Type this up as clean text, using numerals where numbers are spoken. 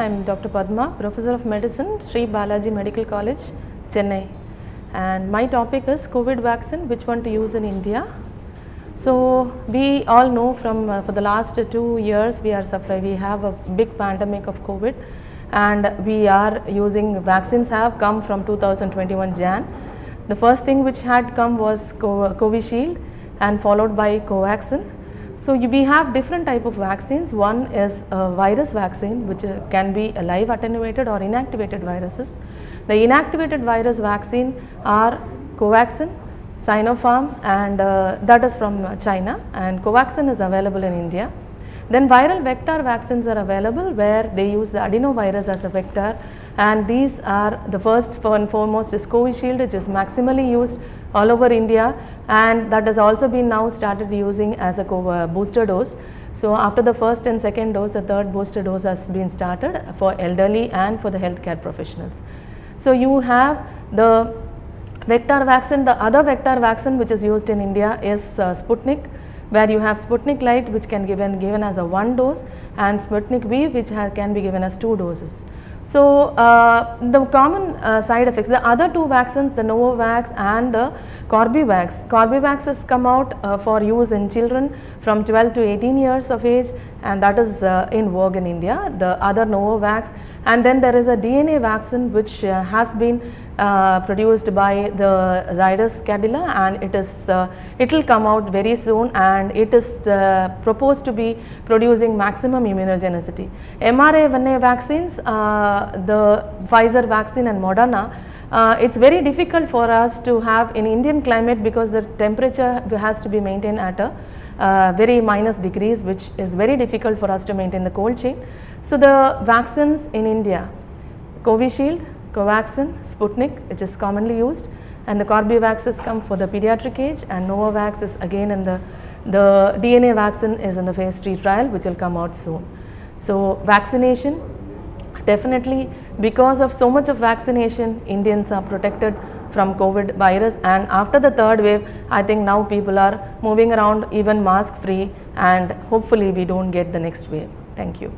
I'm Dr. Padma, Professor of Medicine, Sri Balaji Medical College, Chennai. And my topic is COVID vaccine, which one to use in India. So we all know from for the last 2 years we have a big pandemic of COVID, and we are using vaccines have come from 2021 Jan. The first thing which had come was Covishield and followed by Covaxin. So we have different type of vaccines. One is a virus vaccine, which can be a live attenuated or inactivated viruses. The inactivated virus vaccine are Covaxin, Sinopharm, and that is from China, and Covaxin is available in India. Then viral vector vaccines are available where they use the adenovirus as a vector, and these are the first and foremost is Covishield, which is maximally used all over India, and that has also been now started using as a booster dose. So after the first and second dose, the third booster dose has been started for elderly and for the healthcare professionals. So you have the vector vaccine. The other vector vaccine which is used in India is Sputnik, where you have Sputnik Light, which can be given as a 1 dose, and Sputnik V, which can be given as 2 doses. So the common side effects, the other 2 vaccines, the Novavax and the Corbevax. Corbevax has come out for use in children from 12 to 18 years of age, and that is in vogue in India. The other Novavax, and then there is a DNA vaccine which has been produced by the Zydus Cadila, and it will come out very soon, and it is proposed to be producing maximum immunogenicity. mRNA vaccines, the Pfizer vaccine and Moderna, it's very difficult for us to have in Indian climate because the temperature has to be maintained at a very minus degrees, which is very difficult for us to maintain the cold chain. So the vaccines in India, Covishield, Covaxin, Sputnik, which is commonly used, and the Corbevax has come for the pediatric age, and Novavax is again in the DNA vaccine is in the phase 3 trial, which will come out soon. So vaccination, definitely because of so much of vaccination, Indians are protected from COVID virus, and after the third wave, I think now people are moving around even mask free, and hopefully we don't get the next wave. Thank you.